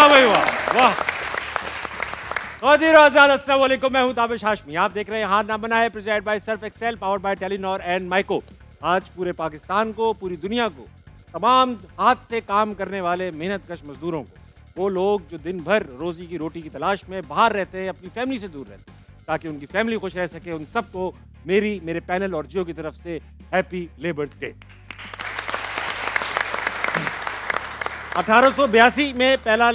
वाह भाई वाह वाह। अस्सलाम वालेकुम, मैं हूं ताबिश हाशमी। आप देख रहे हैं हाथ ना बना है, presented by Surf Excel, powered by Telenor and Mico. आज पूरे पाकिस्तान को, पूरी दुनिया को, तमाम हाथ से काम करने वाले मेहनतकश मजदूरों को, वो लोग जो दिन भर रोजी की रोटी की तलाश में बाहर रहते हैं, अपनी फैमिली से दूर रहते हैं, ताकि उनकी फैमिली खुश रह सके, उन सबको मेरे पैनल और जियो की तरफ से हैप्पी लेबर्स डे। 1882 में पहला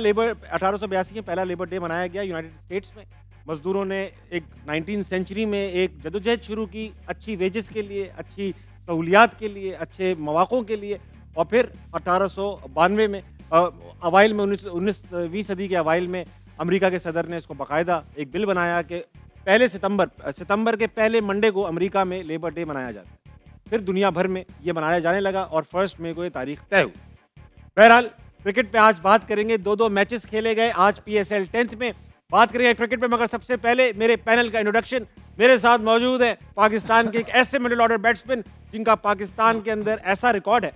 लेबर डे मनाया गया यूनाइटेड स्टेट्स में। मजदूरों ने एक 19वीं सेंचुरी में एक जदोजहद शुरू की, अच्छी वेजेस के लिए, अच्छी सहूलियात के लिए, अच्छे मौक़ों के लिए। और फिर 1892 में अवाइल में 19वीं सदी के अवाइल में अमेरिका के सदर ने इसको बाकायदा एक बिल बनाया कि पहले सितंबर के पहले मंडे को अमेरिका में लेबर डे मनाया जाता है। फिर दुनिया भर में ये मनाया जाने लगा और 1 मई को ये तारीख तय हुई। बहरहाल क्रिकेट पे आज बात करेंगे। दो मैचेस खेले गए आज PSL 10th में। बात करेंगे क्रिकेट पे, मगर सबसे पहले मेरे पैनल का इंट्रोडक्शन। मेरे साथ मौजूद है पाकिस्तान के एक ऐसे मिडिल ऑर्डर बैट्समैन जिनका पाकिस्तान के अंदर ऐसा रिकॉर्ड है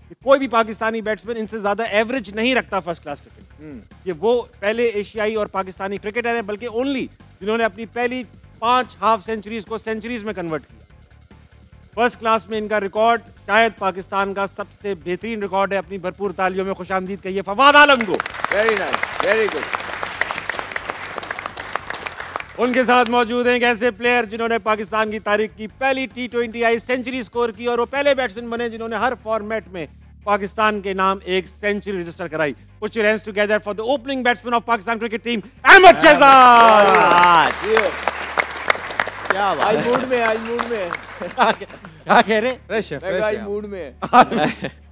कि कोई भी पाकिस्तानी बैट्समैन इनसे ज्यादा एवरेज नहीं रखता फर्स्ट क्लास क्रिकेट। ये वो पहले एशियाई और पाकिस्तानी क्रिकेटर है, बल्कि ओनली जिन्होंने अपनी पहली 5 हाफ सेंचुरीज को सेंचुरीज में कन्वर्ट किया। फर्स्ट क्लास में इनका रिकॉर्ड शायद पाकिस्तान का सबसे बेहतरीन रिकॉर्ड है। अपनी भरपूर तालियों में खुशामदीद कहिए फवाद आलम को। Very nice, very good. उनके साथ मौजूद हैं एक ऐसे प्लेयर जिन्होंने पाकिस्तान की तारीख की पहली T20I सेंचुरी स्कोर की और वो पहले बैट्समैन बने जिन्होंने हर फॉर्मेट में पाकिस्तान के नाम एक सेंचुरी रजिस्टर कराई। Put your hands together for the opening batsman of Pakistan cricket team, Ahmad Shahzad. क्या बात, आज मूड में क्या कह रहे? मूड में।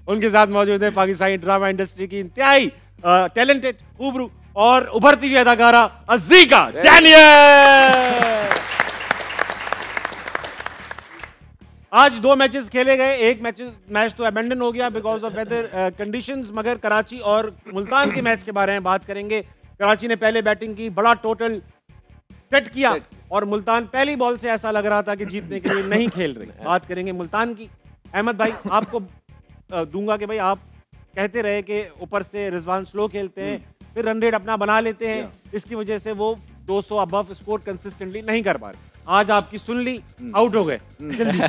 उनके साथ मौजूद है पाकिस्तानी ड्रामा इंडस्ट्री की इंतहाई टैलेंटेड, खूबरू और उभरती हुई अदाकारा अज़ीका डैनियल। आज 2 मैचेस खेले गए। एक मैच तो अबेंडन हो गया बिकॉज ऑफ वेदर कंडीशंस, मगर कराची और मुल्तान के मैच के बारे में बात करेंगे। कराची ने पहले बैटिंग की, बड़ा टोटल सेट किया और मुल्तान पहली बॉल से ऐसा लग रहा था कि जीतने के लिए नहीं खेल रही। बात करेंगे मुल्तान की। अहमद भाई आपको दूंगा कि भाई आप कहते रहे कि ऊपर से रिजवान स्लो खेलते हैं, फिर रन रेट अपना बना लेते हैं, इसकी वजह से वो 200 अबव स्कोर कंसिस्टेंटली नहीं कर पा रहे। आज आपकी सुन ली, आउट हो गए जल्दी,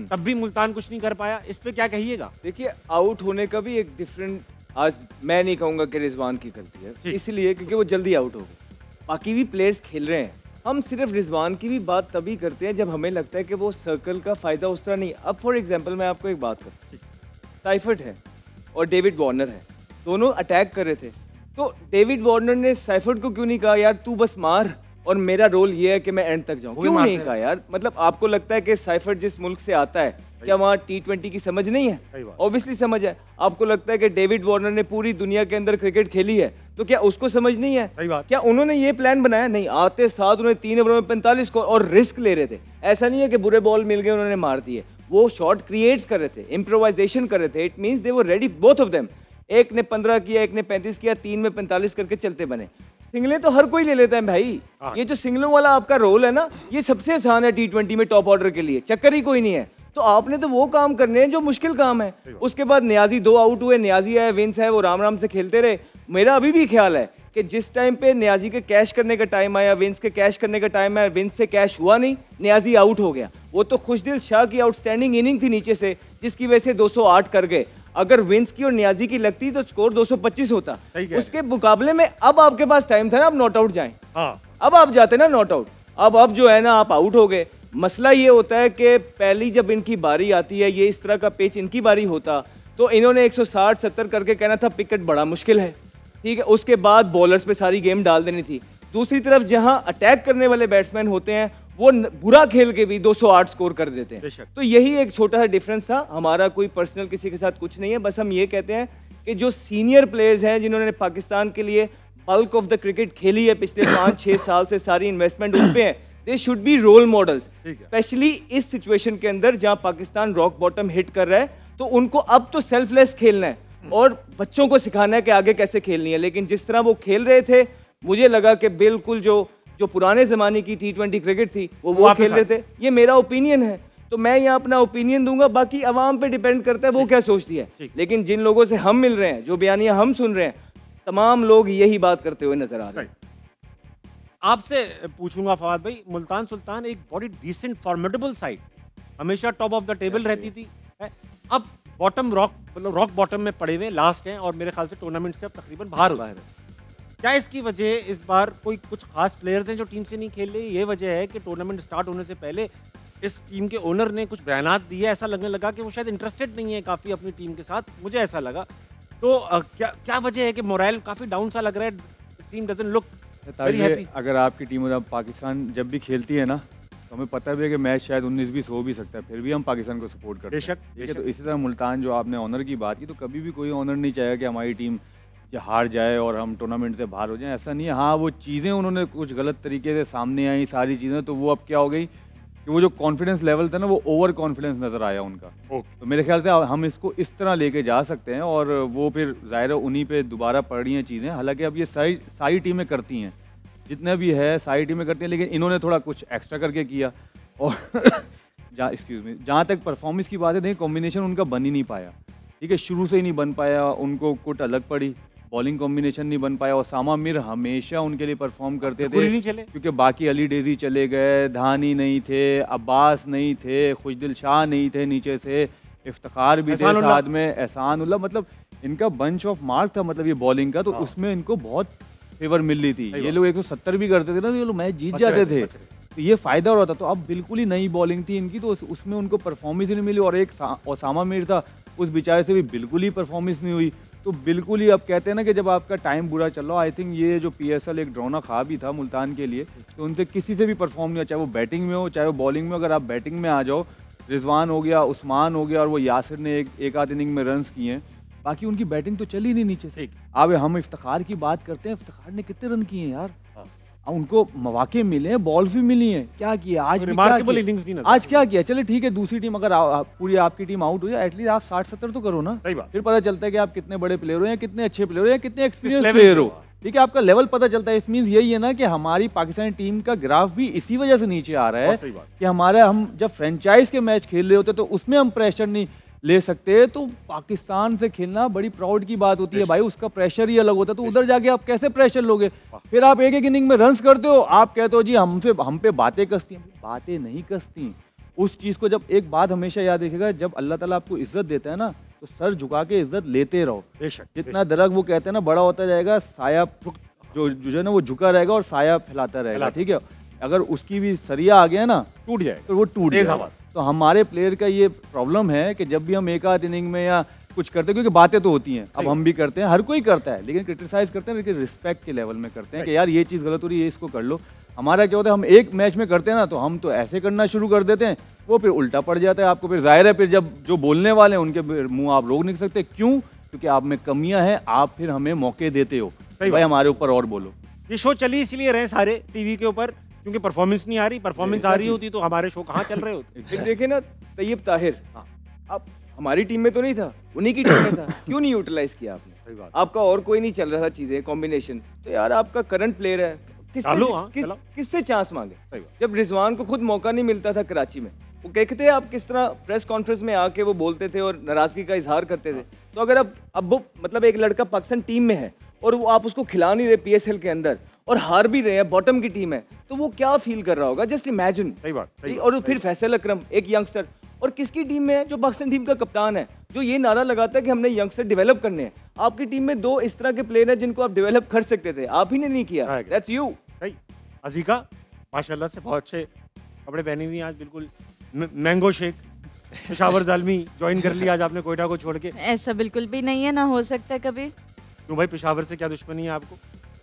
तब भी मुल्तान कुछ नहीं कर पाया। इस पे क्या कहिएगा? देखिए, आउट होने का भी एक डिफरेंट, आज मैं नहीं कहूंगा कि रिजवान की गलती है, इसलिए क्योंकि वो जल्दी आउट हो गए। बाकी भी प्लेयर्स खेल रहे हैं। हम सिर्फ रिजवान की भी बात तभी करते हैं जब हमें लगता है कि वो सर्कल का फायदा उस तरह नहीं। अब फॉर एग्जांपल मैं आपको एक बात करता हूँ, साइफर्ट है और डेविड वार्नर है, दोनों अटैक कर रहे थे। तो डेविड वार्नर ने साइफर्ट को क्यों नहीं कहा यार तू बस मार और मेरा रोल ये है कि मैं एंड तक जाऊं? क्यों नहीं कहा यार? मतलब आपको लगता है कि साइफर्ट जिस मुल्क से आता है, क्या वहाँ T20 की समझ नहीं है? ऑब्वियसली समझ है। आपको लगता है कि डेविड वार्नर ने पूरी दुनिया के अंदर क्रिकेट खेली है, तो क्या उसको समझ नहीं है? क्या उन्होंने ये प्लान बनाया? नहीं, आते साथ उन्होंने 3 ओवर में 45 स्कोर और रिस्क ले रहे थे। ऐसा नहीं है कि बुरे बॉल मिल गए उन्होंने मार दिए, वो शॉट क्रिएट्स कर रहे थे, इम्प्रोवाइजेशन कर रहे थे। It means they were ready, both of them. एक ने 15 किया, एक ने 35 किया, 3 में 45 करके चलते बने। सिंगलें तो हर कोई ले लेता है भाई। ये जो सिंगलों वाला आपका रोल है ना, ये सबसे आसान है T20 में टॉप ऑर्डर के लिए, चक्कर ही कोई नहीं है। तो आपने तो वो काम करने हैं जो मुश्किल काम है। उसके बाद नियाजी 2 आउट हुए, नियाजी है, विंस है, वो राम राम से खेलते रहे। मेरा अभी भी ख्याल है कि जिस टाइम पे नियाजी के कैश करने का टाइम आया, विंस के कैश करने का टाइम आया, विंस से कैश हुआ नहीं, नियाजी आउट हो गया। वो तो खुशदिल शाह की आउटस्टैंडिंग इनिंग थी नीचे से, जिसकी वजह से 208 कर गए। अगर विंस की और नियाजी की लगती तो स्कोर 225 होता। उसके मुकाबले में अब आपके पास टाइम था ना, अब नॉट आउट जाएं। अब आप जाते ना नॉट आउट, अब जो है ना आप आउट हो गए। मसला ये होता है कि पहली जब इनकी बारी आती है, ये इस तरह का पिच इनकी बारी होता तो इन्होंने 160-70 करके कहना था विकेट बड़ा मुश्किल है, ठीक है। उसके बाद बॉलर्स पे सारी गेम डाल देनी थी। दूसरी तरफ जहां अटैक करने वाले बैट्समैन होते हैं वो बुरा खेल के भी 208 स्कोर कर देते हैं। तो यही एक छोटा सा डिफरेंस था। हमारा कोई पर्सनल किसी के साथ कुछ नहीं है, बस हम ये कहते हैं कि जो सीनियर प्लेयर्स हैं जिन्होंने पाकिस्तान के लिए बल्क ऑफ द क्रिकेट खेली है पिछले 5-6 साल से, सारी इन्वेस्टमेंट उन पे है, they should be role models. Especially इस सिचुएशन के अंदर जहां पाकिस्तान रॉक बॉटम हिट कर रहा है, तो उनको अब तो सेल्फलेस खेलना है और बच्चों को सिखाना है कि आगे कैसे खेलनी है। लेकिन जिस तरह वो खेल रहे थे, मुझे लगा कि बिल्कुल जो पुराने जमाने की T20 क्रिकेट थी वो खेल रहे थे। ये मेरा ओपिनियन है, तो मैं यहाँ अपना ओपिनियन दूंगा, बाकी अवाम पे डिपेंड करता है वो क्या सोचती है। लेकिन जिन लोगों से हम मिल रहे हैं, जो बयानियां हम सुन रहे हैं, तमाम लोग यही बात करते हुए नजर आ रहे हैं। आपसे पूछूंगा फवाद भाई, मुल्तान सुल्तान एक बड़ी डिसेंट फॉर्मेडेबल साइड, हमेशा टॉप ऑफ द टेबल रहती थी, है? अब बॉटम रॉक, मतलब रॉक बॉटम में पड़े हुए लास्ट हैं और मेरे ख्याल से टूर्नामेंट से अब तकरीबन बाहर हो गए। क्या इसकी वजह इस बार कोई कुछ खास प्लेयर्स हैं जो टीम से नहीं खेल रहे? ये वजह है कि टूर्नामेंट स्टार्ट होने से पहले इस टीम के ओनर ने कुछ बयानात दिए, ऐसा लगने लगा कि वो शायद इंटरेस्टेड नहीं है काफ़ी अपनी टीम के साथ, मुझे ऐसा लगा। तो क्या वजह है कि मोरल काफ़ी डाउन सा लग रहा है, team doesn't look very happy? अगर आपकी टीम जब पाकिस्तान जब भी खेलती है ना, तो हमें पता भी है कि मैच शायद 19-20 हो भी सकता है, फिर भी हम पाकिस्तान को सपोर्ट करते हैं। ठीक है, तो इसी तरह मुल्तान जो आपने ऑनर की बात की, तो कभी भी कोई ऑनर नहीं चाहेगा कि हमारी टीम हार जाए और हम टूर्नामेंट से बाहर हो जाएं, ऐसा नहीं है। हाँ, वो चीज़ें उन्होंने कुछ गलत तरीके से सामने आई सारी चीज़ें, तो वो अब क्या हो गई कि वो जो कॉन्फिडेंस लेवल था ना, वो ओवर कॉन्फिडेंस नज़र आया उनका। तो मेरे ख्याल से हम इसको इस तरह लेके जा सकते हैं और वो फिर ज़ाहिर है उन्हीं पे दोबारा पड़ रही हैं चीज़ें। हालांकि अब ये सारी टीमें करती हैं, जितने भी है सारी टीमें करती हैं, लेकिन इन्होंने थोड़ा कुछ एक्स्ट्रा करके किया। और जहाँ तक परफॉर्मेंस की बात है, देखिए कॉम्बिनेशन उनका बन ही नहीं पाया। ठीक है, शुरू से ही नहीं बन पाया, उनको कुट अलग पड़ी, बॉलिंग कॉम्बिनेशन नहीं बन पाया। ओसामा मीर हमेशा उनके लिए परफॉर्म करते थे, क्योंकि बाकी अली डेजी चले गए, धानी नहीं थे, अब्बास नहीं थे, खुशदिल शाह नहीं थे नीचे से, इफ्तिखार भी थे साथ में, एहसान उल्लाह, मतलब इनका बंच ऑफ मार्क था, मतलब ये बॉलिंग का, तो उसमें इनको बहुत फेवर मिल रही थी। ये लोग 170 भी करते थे ना, तो ये लोग मैच जीत जाते थे, तो ये फायदा हो रहा था। तो अब बिल्कुल ही नई बॉलिंग थी इनकी, तो उसमें उनको परफॉर्मेंस ही नहीं मिली। और एक ओसामा मीर था, उस बेचारे से भी बिल्कुल ही परफॉर्मेंस नहीं हुई। तो बिल्कुल ही अब कहते हैं ना कि जब आपका टाइम बुरा चल रहा हो, आई थिंक ये जो PSL एक ड्रोना ख्वाब भी था मुल्तान के लिए, तो उनसे किसी से भी परफॉर्म नहीं हुआ, चाहे वो बैटिंग में हो चाहे वो बॉलिंग में। अगर आप बैटिंग में आ जाओ, रिजवान हो गया, उस्मान हो गया, और वो यासिर ने एक आध इनिंग में रन्स किए हैं, बाकी उनकी बैटिंग तो चली नहीं नीचे से। अब हम इफ्तिखार की बात करते हैं, इफ्तिखार ने कितने रन किए हैं यार, उनको मौके मिले हैं, बॉल्स भी मिली हैं, क्या किया आज, आज क्या किया। चले ठीक है, दूसरी टीम अगर पूरी आपकी टीम आउट हो जाए, एटलीस्ट आप 60-70 तो करो ना, सही बात। फिर पता चलता है कि आप कितने बड़े प्लेयर हो, या कितने अच्छे प्लेयर हो, या कितने एक्सपीरियंस प्लेयर हो। ठीक है, आपका लेवल पता चलता है। इस मीन्स यही है ना कि हमारी पाकिस्तानी टीम का ग्राफ भी इसी वजह से नीचे आ रहा है कि हम जब फ्रेंचाइज के मैच खेल रहे होते तो उसमें हम प्रेशर नहीं ले सकते, तो पाकिस्तान से खेलना बड़ी प्राउड की बात होती है भाई, उसका प्रेशर ही अलग होता है। तो उधर जाके आप कैसे प्रेशर लोगे? फिर आप एक इनिंग में रन्स करते हो, आप कहते हो जी हम पे बातें कसती हैं। बातें नहीं कसती उस चीज़ को। जब एक बात हमेशा याद रखिएगा, जब अल्लाह ताला आपको इज्जत देता है ना, तो सर झुका के इज्जत लेते रहो। जितना दरख्त वो कहते हैं ना बड़ा होता जाएगा, साया जो है ना वो झुका रहेगा और साया फैलाता रहेगा। ठीक है, अगर उसकी भी सरिया आ गया ना, टूट जाए, तो वो टूट जाएगा। तो हमारे प्लेयर का ये प्रॉब्लम है कि जब भी हम एक आध इनिंग में या कुछ करते हैं, क्योंकि बातें तो होती हैं, अब हम भी करते हैं, हर कोई करता है, लेकिन क्रिटिसाइज करते हैं, लेकिन रिस्पेक्ट के लेवल में करते हैं कि यार ये चीज़ गलत हो रही है, इसको कर लो। हमारा क्या होता है, हम एक मैच में करते हैं ना, तो हम तो ऐसे करना शुरू कर देते हैं, वो फिर उल्टा पड़ जाता है आपको। फिर जाहिर है, फिर जब जो बोलने वाले हैं उनके मुँह आप रोक नहीं सकते। क्यों? क्योंकि आप में कमियाँ हैं, आप फिर हमें मौके देते हो भाई हमारे ऊपर और बोलो। ये शो चली इसलिए रहे सारे टीवी के ऊपर क्योंकि परफॉर्मेंस नहीं आ रही, परफॉर्मेंस आ रही होती तो हमारे शो कहाँ चल रहे होते। देखे ना तैयब ताहिर, अब हमारी टीम में तो नहीं था, उन्हीं की टीम में था, क्यों नहीं यूटिलाइज किया आपने? आपका और कोई नहीं चल रहा था चीजें, कॉम्बिनेशन, तो यार आपका करंट प्लेयर है, किससे चांस मांगे? जब रिजवान को खुद मौका नहीं मिलता था कराची में, वो कहते आप किस तरह प्रेस कॉन्फ्रेंस में आके वो बोलते थे और नाराजगी का इजहार करते थे। तो अगर अब वो मतलब एक लड़का पाकिस्तान टीम में है और वो आप उसको खिला नहीं रहे PSL के अंदर और हार भी रहे हैं, बॉटम की टीम है, तो वो क्या फील कर रहा होगा? Just imagine. सही बात। और फिर फैसल अकरम एक यंगस्टर, और किसकी टीम में है? जो पाकिस्तान टीम का कप्तान है, जो ये नारा लगाता है कि हमने यंगस्टर डेवलप करने हैं। आपकी टीम में 2 इस तरह के प्लेयर हैं जिनको आप डेवलप कर सकते थे, आप ही ने नहीं किया। That's you. अजीका माशाल्लाह से बहुत अच्छे कपड़े पहनी हुई आज, बिल्कुल mango shake. Peshawar Zalmi join कर लिया आज आपने कोयटा को छोड़ के। ऐसा बिल्कुल भी नहीं है, ना हो सकता कभी। क्यों भाई, पेशावर से क्या दुश्मनी है आपको?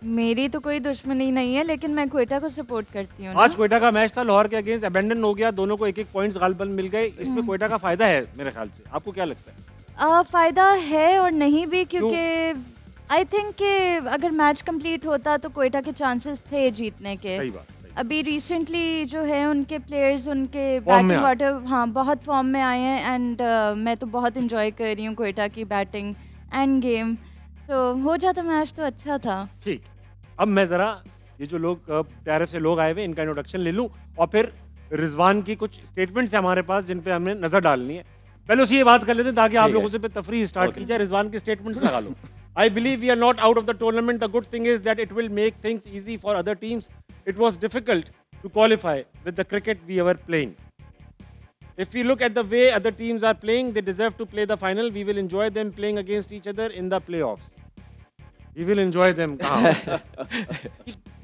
मेरी तो कोई दुश्मनी नहीं है, लेकिन मैं कोयटा को सपोर्ट करती हूँ। आज कोयटा का मैच था, लाहौर के अगेंस्ट अबेंडन हो गया, दोनों को 1-1 पॉइंट्स गालबन मिल गए। इसमें कोयटा का फायदा है मेरे ख्याल से, आपको क्या लगता है? फायदा है और नहीं भी, क्योंकि आई थिंक कि अगर मैच कंप्लीट होता तो कोयटा के चांसेस थे जीतने के। सही बात। अभी रिसेंटली जो है उनके प्लेयर्स, उनके बैटिंग वाटर, हाँ बहुत फॉर्म में आए हैं, एंड मैं तो बहुत इंजॉय कर रही हूँ कोयटा की बैटिंग एंड गेम। तो हो जाता मैच तो अच्छा था। ठीक, अब मैं ज़रा ये जो लोग प्यारे से लोग आए हुए इनका इंट्रोडक्शन ले लूँ और फिर रिजवान की कुछ स्टेटमेंट्स है हमारे पास जिन पे हमने नज़र डालनी है। पहले उसी ये बात कर लेते हैं ताकि आप लोगों से तफरीह स्टार्ट की जाए। रिजवान की स्टेटमेंट्स लगा लो। I believe we are not out of the tournament. The good thing is that it will make things easy for other teams. It was difficult to qualify with the cricket we were playing. If we look at the way other teams are playing, they deserve to play the final. We will enjoy them playing against each other in the playoffs. We will enjoy them.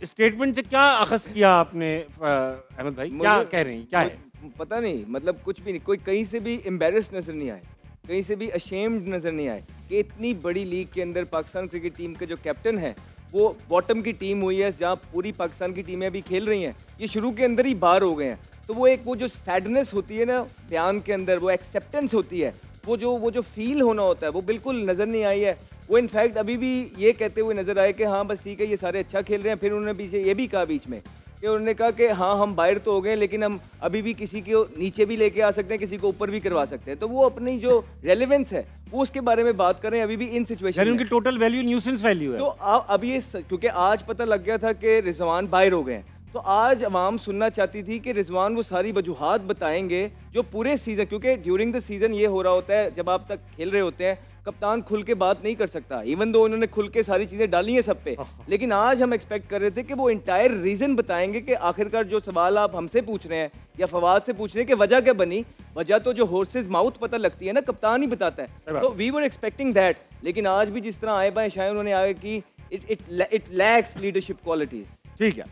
Statement से क्या अखज़ किया आपने अहमद भाई? क्या कह रहे हैं? क्या है? पता नहीं, मतलब कुछ भी नहीं, कोई कहीं से भी एम्बेरस नजर नहीं आए, कहीं से भी अशेम्ड नजर नहीं आए कि इतनी बड़ी लीग के अंदर पाकिस्तान क्रिकेट टीम के जो कैप्टन है वो बॉटम की टीम हुई है, जहाँ पूरी पाकिस्तान की टीमें अभी खेल रही हैं, ये शुरू के अंदर ही बाहर हो गए हैं। तो वो जो सैडनेस होती है ना बयान के अंदर, वो एक्सेप्टेंस होती है, वो जो फील होना होता है, वो बिल्कुल नज़र नहीं आई है। वो इनफैक्ट अभी भी ये कहते हुए नजर आए कि हाँ बस ठीक है, ये सारे अच्छा खेल रहे हैं। फिर उन्होंने पीछे ये भी कहा बीच में कि उन्होंने कहा कि हाँ हम बाहर तो हो गए, लेकिन हम अभी भी किसी को नीचे भी लेके आ सकते हैं, किसी को ऊपर भी करवा सकते हैं। तो वो अपनी जो रेलेवेंस है वो उसके बारे में बात कर रहे हैं अभी भी इन सिचुएशन। उनकी टोटल वैल्यू न्यूसेंस वैल्यू है। तो अब ये क्योंकि आज पता लग गया था कि रिजवान बाहर हो गए हैं, तो आज अवाम सुनना चाहती थी कि रिजवान वो सारी वजूहात बताएंगे जो पूरे सीजन, क्योंकि ड्यूरिंग द सीजन ये हो रहा होता है जब आप तक खेल रहे होते हैं, कप्तान खुल के बात नहीं कर सकता, इवन दो उन्होंने खुल के सारी चीज़ें डाली हैं सब पे, लेकिन आज हम एक्सपेक्ट कर रहे थे कि वो इंटायर रीज़न बताएंगे कि आखिरकार जो सवाल आप हमसे पूछ रहे हैं या फवाद से पूछ रहे हैं कि वजह क्या बनी, वजह तो जो हॉर्सेस माउथ पता लगती है ना, कप्तान ही बताता है। तो वी वर एक्सपेक्टिंग दैट, लेकिन आज भी जिस तरह आए बाएं शायद उन्होंने आगे की इट लैक्स लीडरशिप क्वालिटीज। ठीक है,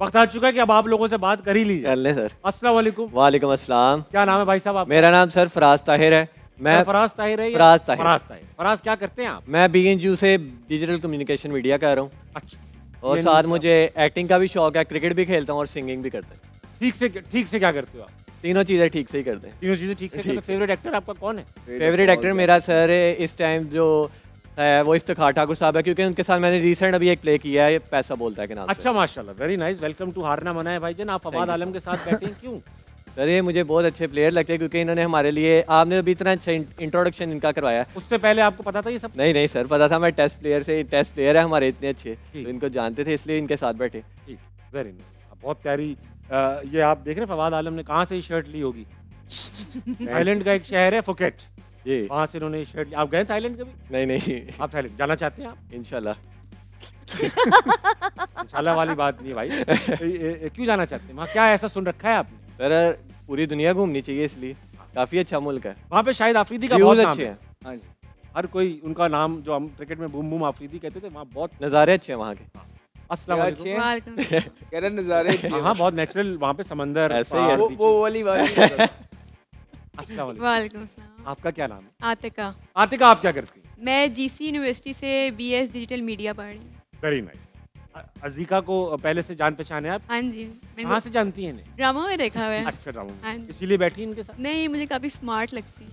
वक्त आ चुका है कि अब आप लोगों से बात कर ही लीजिए। कर ले सर। अस्सलाम वालेकुम। वालेकुम अस्सलाम। क्या नाम है भाई साहब आपका? मेरा नाम सर फराज ताहिर है। मैं फराज ताहिर है। फराज ताहिर। फराज क्या करते हैं आप? मैं BNU से डिजिटल कम्युनिकेशन मीडिया कर रहा हूँ। अच्छा। और साथ मुझे एक्टिंग का भी शौक है, क्रिकेट भी खेलता हूँ और सिंगिंग भी करता हूँ। ठीक से क्या करते हो आप? तीनों चीज़ें ठीक से ही करते हैं। तीनों चीज़ें ठीक से करते। फेवरेट एक्टर आपका कौन है? फेवरेट एक्टर मेरा सर इस टाइम जो है वो इफ्तिखार ठाकुर साहब है, क्योंकि उनके साथ मैंने रिसेंट अभी एक प्ले किया है, पैसा बोलता है के नाम से। अच्छा माशाल्लाह, वेरी नाइस। वेलकम टू हारना मना है भाईजान। आप फवाद आलम के साथ बैटिंग क्यों? सर ये मुझे बहुत अच्छे प्लेयर लगते हैं, क्योंकि इन्होंने हमारे लिए, आपने अभी इतना अच्छा इंट्रोडक्शन इनका करवाया। उससे पहले आपको पता था ये सब? नहीं सर, पता था। मैं टेस्ट प्लेयर है हमारे इतने अच्छे, तो इनको जानते थे, इसलिए इनके साथ बैठे। ठीक, वेरी नाइस। बहुत प्यारी। ये आप देख रहे हैं फवाद आलम ने कहाँ से शर्ट ली होगी? थाईलैंड का एक शहर है फुकेट जी, वहाँ से इन्होंने शर्ट ली। आप गए थाईलैंड कभी? नहीं। आप थाईलैंड जाना चाहते हैं आप? इंशाल्लाह। इंशाल्लाह वाली बात नहीं है भाई। क्यों जाना चाहते हैं वहाँ? क्या ऐसा सुन रखा है आपने? सर पूरी दुनिया घूमनी चाहिए, इसलिए काफी अच्छा मुल्क है। वहाँ पे शायद आफरीदी का बहुत नाम है। हाँ जी, हर कोई उनका नाम, जो हम क्रिकेट में बूम बूम आफरीदी कहते थे, वहाँ बहुत नज़ारे अच्छे हैं वहाँ के। अस्सलाम वालेकुम। कह नज़ारे हाँ बहुत नेचुरल, वहाँ पे समंदर ऐसे ही है। वो वाली बात। अस्सलाम वालेकुम अस्सलाम। आपका क्या नाम है? आतिका। आतिका, आप क्या करती हैं? मैं GC यूनिवर्सिटी से BS डिजिटल मीडिया पढ़ रही हूँ। Very nice. अजीका को पहले से जान पहचान है आप? हाँ जी। कहाँ से जानती हैं इन्हें? ड्रामा में देखा हुआ है। अच्छा, ड्रामा हाँ में, जी। इसीलिए बैठी इनके साथ? नहीं, मुझे काफ़ी स्मार्ट लगती है।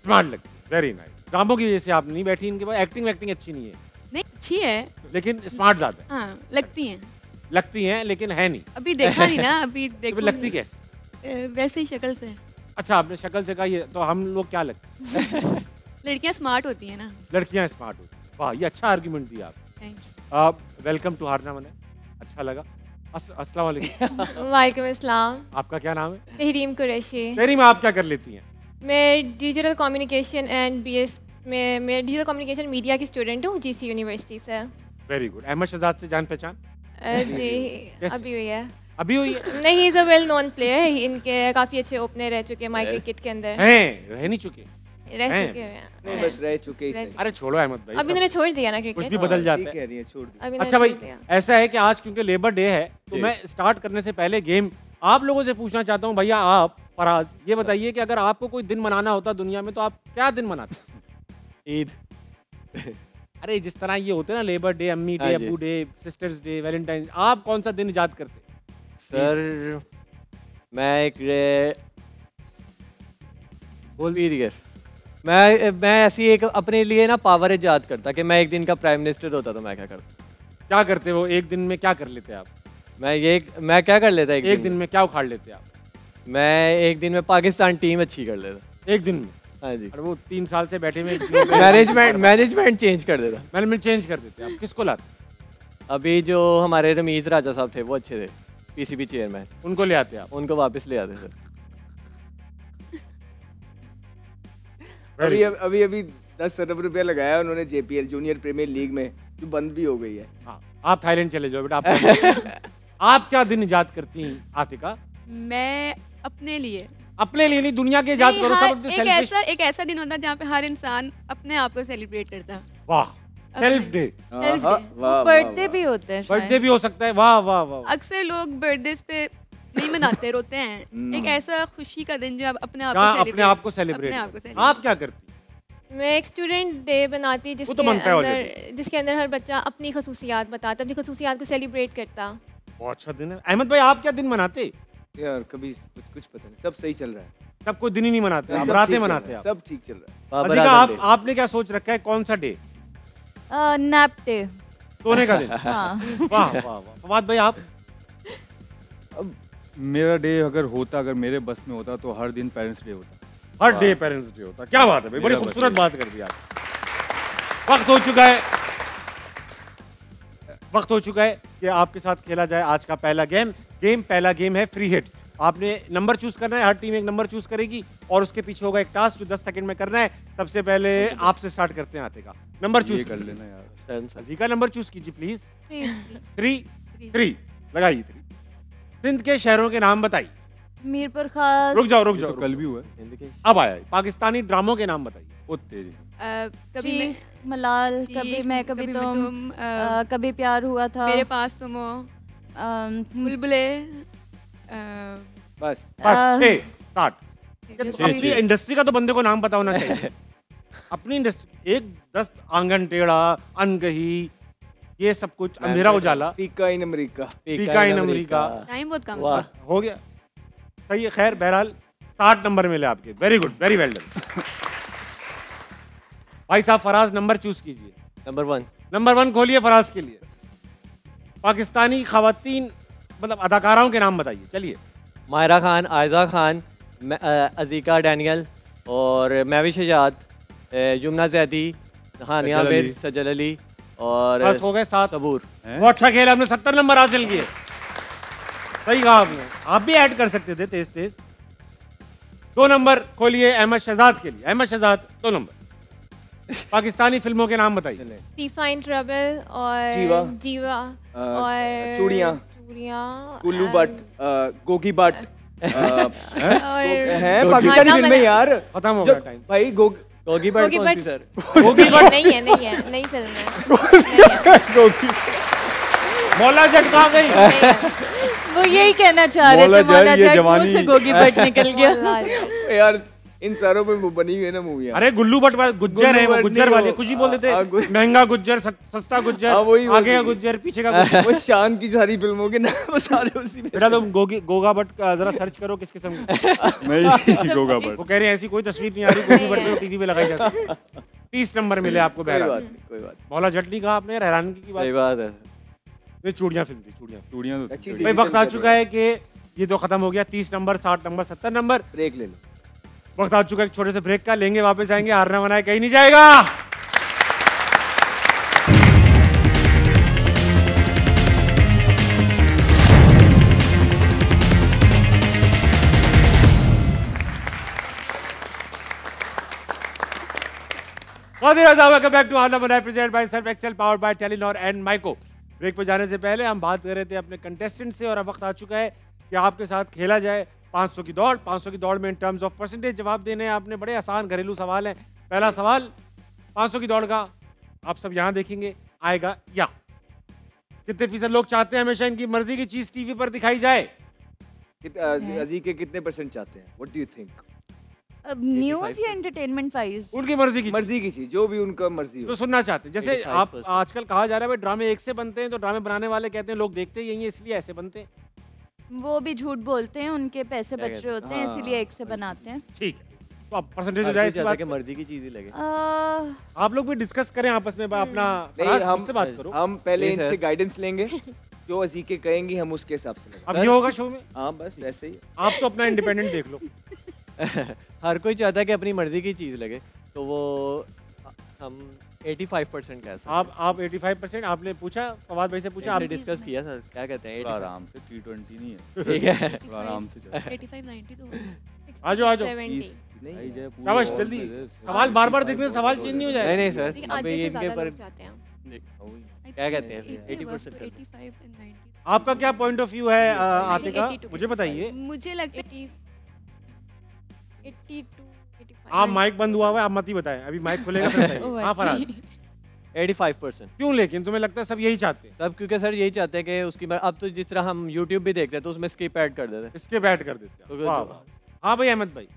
स्मार्ट लगती है, वेरी नाइस। ड्रामों की वजह से आप नहीं बैठी इनके पास? एक्टिंग अच्छी नहीं है, नहीं अच्छी है लेकिन स्मार्ट ज़्यादा है। हाँ, लगती हैं। लगती हैं लेकिन है नहीं। अभी देखा नहीं ना, अभी देखो। लगती कैसे? वैसे ही शक्ल से। अच्छा, आपने शक्ल से कहा, ये तो हम लोग क्या लगते हैं? लड़कियाँ स्मार्ट होती हैं ना। लड़कियाँ स्मार्ट होती हैं। वाह, ये अच्छा आर्गुमेंट दिया आप। Thank you. वेलकम टू हारना मना, अच्छा लगा। अस्सलाम वालेकुम। वालेकुम अस्सलाम। आपका क्या नाम है? तहरीम कुरैशी। तहरीम, आप क्या कर लेती हैं? मैं डिजिटल कम्युनिकेशन एंड BS में मैं डिजिटल कम्युनिकेशन मीडिया की स्टूडेंट हूँ GC यूनिवर्सिटी से। Very good. अहमद शहजाद से जान पहचान? जी अभी हुई है। अभी हुई है? नहीं, is a well known player, इनके काफ़ी अच्छे ओपनर रह चुके हैं माई क्रिकेट के अंदर। हैं, रह नहीं चुके? रह चुके हैं। नहीं बस रह चुके ही सही। अरे छोड़ो अहमद भाई, अभी उन्होंने छोड़ दिया ना कुछ क्रिकेट। भी बदल जाता ठीक है। कह रही है, छोड़ दी। अभी अच्छा उन्होंने भाई, छोड़ दिया। ऐसा है कि आज क्योंकि लेबर डे है, तो मैं स्टार्ट करने से पहले गेम आप लोगों से पूछना चाहता हूँ। भैया आप फराज, ये बताइए कि अगर आपको कोई दिन मनाना होता दुनिया में, तो आप क्या दिन मनाते? ईद। अरे जिस तरह ये होते हैं ना, लेबर डे, अम्मी day, Abu day, sisters day, Valentine, आप कौन सा दिन इजाद करते? सर मैं मैं ऐसी एक अपने लिए ना पावर इजाद करता कि मैं एक दिन का प्राइम मिनिस्टर होता तो मैं क्या करता। क्या करते हो एक दिन में? क्या कर लेते आप? मैं क्या कर लेता एक दिन में? क्या उखाड़ लेते आप? मैं एक दिन में पाकिस्तान टीम अच्छी कर लेता। एक दिन में? हाँ जी। और वो 3 साल से बैठे हुए मैनेजमेंट चेंज कर देता। मैनेजमेंट चेंज कर देते आप? किसको लाते? अभी जो हमारे रमीज राजा साहब थे वो अच्छे थे, PCB चेयरमैन, उनको ले आते आप? उनको वापस ले आते सर। अभी 10 अरब रुपया लगाया उन्होंने JPL जूनियर प्रीमियर लीग में, जो बंद भी हो गई है। हाँ, आप थाईलैंड चले जाओ बेटा। आप क्या दिन इजाद करती हैं आतिका? मैं अपने लिए नहीं, दुनिया के इजाद करो। सब एक ऐसा दिन होता है जहाँ पे हर इंसान अपने आप को सेलिब्रेट करता है। वाह, सेल्फ डे। बर्थडे भी होते हैं, बर्थडे भी हो सकता है। वाह वाह वाह। अक्सर लोग बर्थडे पे नहीं मनाते, रोते हैं। एक ऐसा खुशी का दिन जो आप अपने आप को सेलिब्रेट। आप क्या करती? मैं एक स्टूडेंट डे बनाती जिसके अंदर हर बच्चा अपनी खसूसियात बताता, अपनी खसूसियात को सेलिब्रेट करता। बहुत अच्छा दिन है। अहमद भाई, आप क्या दिन मनाते? यार कभी कुछ पता नहीं, सब सही चल रहा है। सब कोई दिन ही नहीं मनाते, आप रातें मनाते हैं। सब ठीक चल रहा है। अजीका, आपने क्या सोच रखा है, कौन सा डे? नैप डे, सोने का दिन। वाह वाह वाह। फवाद भाई, आप? अब मेरा डे अगर मेरे बस में होता तो हर दिन पेरेंट्स डे होता। हर डे पेरेंट्स डे होता। क्या बात है भाई, बड़ी खूबसूरत बात कर दी आप। वक्त हो चुका है कि आपके साथ खेला जाए आज का पहला गेम। पहला गेम है फ्री हिट। आपने नंबर चूज करना है, हर टीम एक नंबर चूज करेगी और उसके पीछे होगा एक टास्क जो 10 सेकंड में करना है। सबसे पहले आपसे स्टार्ट करते हैं आतिका। नंबर चूज कर लेना यार। अजीका, नंबर चूज कीजिए प्लीज। 3 लगाइए। 3 सिंध के शहरों के नाम बताइए। मीरपुर खास। रुक जाओ तो कल भी हुआ। अब आया। पाकिस्तानी ड्रामों के नाम बताइए। कभी मलाल, कभी मैं कभी तुम, कभी प्यार हुआ था, मेरे पास तुम हो, बुलबुले। बस 6 अपनी इंडस्ट्री का तो बंदे को नाम पता होना चाहिए। अपनी इंडस्ट्री। 1 10 आंगन टेढ़ा, अनगही, ये सब कुछ, अंधेरा उजाला, पीका इन अमेरिका। टाइम बहुत कम हो गया। सही है। खैर, बहरहाल 60 नंबर मिले आपके। Very good, very well done. भाई साहब, फराज नंबर चूज कीजिए। नंबर 1 खोलिए फराज के लिए। पाकिस्तानी खवातीन मतलब अदाकाराओं के नाम बताइए। चलिए। मायरा खान, आयजा खान, अजीका डैनियल और महवी शजाद, जुमना जैदी, हानिया आमिर, सजल अली और बस हो गए 7। सबूर। वो अच्छा खेल, हमने 70 नंबर हासिल किए। सही कहा आपने। आप भी ऐड कर सकते थे तेज। 2 नंबर खोलिए अहमद शहजाद के लिए। अहमद शहजाद 2 नंबर। पाकिस्तानी फिल्मों के नाम बताइए। तीफा इन ट्रबल और जीवा और चूड़ियाँ, कुल्लू बट, गोगी बट है पाकिस्तानी फिल्में यार। खत्म हो गया टाइम भाई। गोगी बट कौन सी सर? गोगी बट नहीं है, नई फिल्म है। मौला जट कहाँ गई? वो यही कहना चाह रहे थे, मौला जट मुंह से गोगी बट निकल गया। यार इन सारों में वो बनी हुई है ना मूवियाँ। अरे गुल्लू बट गुज्जर है, वो गुज्जर वाले कुछ ही बोल देते। महंगा गुज्जर, सस्ता गुज्जर, आगे का गुज्जर, पीछे का गुज्जर। वो शान की सारी फिल्मों के नाम सारे उसी में। बेटा तुम गोगा बट का जरा सर्च करो किस किस्म की। नहीं, गोगा बट। वो कह रहे हैं ऐसी कोई तस्वीर नहीं आ रही गोगी बट में, टीवी पे लगाई जाती है। 30 नंबर मिले आपको। बहरहाल कोई बात। मौला जट नहीं कहा आपने, हैरानगी की बात है। ये चूड़ियाँ फिल्म थी। चूड़ियाँ भाई वक्त आ चुका है कि ये तो खत्म हो गया। 30 नंबर, 60 नंबर, 70 नंबर। ब्रेक ले लो। वक्त आ चुका है एक छोटे से ब्रेक का। लेंगे, वापस आएंगे। हारना मनाए कहीं नहीं जाएगा। वेलकम बैक टू हारना मनाए presented by Surf Excel powered by Telenor and Mico. Break पर जाने से पहले हम बात कर रहे थे अपने कंटेस्टेंट से और अब वक्त आ चुका है कि आपके साथ खेला जाए 500 की दौड़। 500 की दौड़ में इन टर्म्स ऑफ परसेंटेज जवाब देने हैं आपने। बड़े आसान घरेलू सवाल हैं। पहला सवाल 500 की दौड़ का, आप सब यहाँ देखेंगे, आएगा या कितने फीसद लोग चाहते हैं हमेशा इनकी मर्जी की चीज टीवी पर दिखाई जाए? अजीक के कितने % चाहते हैं? What do you think? News या एंटरटेनमेंट वाइज? उनकी मर्जी की चीज, जो भी उनका मर्जी हो, तो सुनना चाहते हैं। जैसे आप आजकल कहा जा रहा है भाई ड्रामे एक से बनते हैं, तो ड्रामे बनाने वाले कहते हैं लोग देखते ही हैं इसलिए ऐसे बनते हैं। वो भी झूठ बोलते हैं, उनके पैसे बच रहे होते हैं इसलिए एक से बनाते हैं। ठीक है, तो अब परसेंटेज हो जाए इस बात की मर्जी की चीज ही लगे। आप लोग भी डिस्कस करें आपस में अपना। हमसे बात करो। हम पहले इनसे गाइडेंस लेंगे, जो अजीके कहेंगी हम उसके हिसाब से। अब ये होगा शो में। हाँ बस ऐसे ही। आप तो अपना इंडिपेंडेंट देख लो। हर कोई चाहता है कि अपनी मर्जी की चीज लगे, तो वो हम 85% कह सकते हैं। आप 85%। आपने पूछा, फवाद भाई से पूछा, आपने डिस्कस किया सर, क्या कहते हैं? आराम से T20 नहीं है, ठीक है, आराम से चलो। 85-90 तो आ जाओ। शाबाश, जल्दी सवाल बार बार देखने से सवाल चेंज नहीं हो जाए। नहीं सर, आधे से ज़्यादा लोग चाहते हैं। क्या कहते हैं 80%? 85 and 90। आपका क्या पॉइंट ऑफ व्यू है आतिका, मुझे बताइए। मुझे लगता है 82, 85। आप माइक बंद हुआ हुआ है, आप मत ही बताएं, अभी माइक खुलेगा फिर बताइए। हाँ फराज, 85%। क्यों लेकिन तुम्हें लगता है सब यही चाहते हैं? तब क्योंकि सर यही चाहते हैं कि उसकी अब तो जिस तरह हम YouTube भी देखते हैं तो उसमें स्किप ऐड कर देते हैं। स्किप ऐड कर देते हैं। वाह वाह। हाँ भाई अहमद भाई,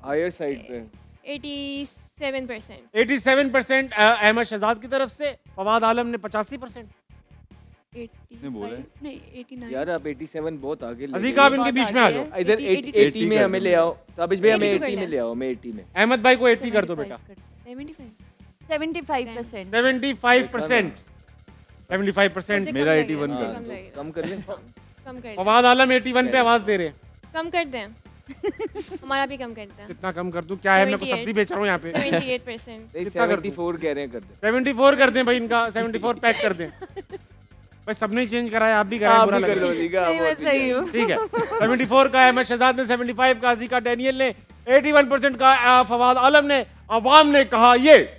हायर साइड पे 87%। 87% अहमद शहजाद की तरफ से, फवाद आलम ने 85%। 89। यार आप 87 बहुत आगे ले अजीका आप इनके बीच में आ जाओ। इधर 80 में हमें ले आओ, ताबिश भाई हमें 80 में ले आओ, हमें 80 में। अहमद भाई को 80 कर दो बेटा। 75%। 75%। मेरा 81 कम कर ले। कम कर फवाद आलम 81 पे आवाज दे रहे हैं। कम कर दें। हमारा भी कम करते हैं। कितना कम कर दूं? क्या है, मैं को सब्जी बेच रहा हूँ यहाँ पे। 78%। 74 कह रहे हैं, कर दे। 74 कर दें भाई, इनका 74 पैक कर दें भाई। सबने चेंज कराया, आप भी कराया, बुरा लग रहा है। ठीक है, 74 का अहमद शहजाद ने, 75 का अजीका डैनियल ने, 81% का फवाद आलम ने। अवाम ने कहा ये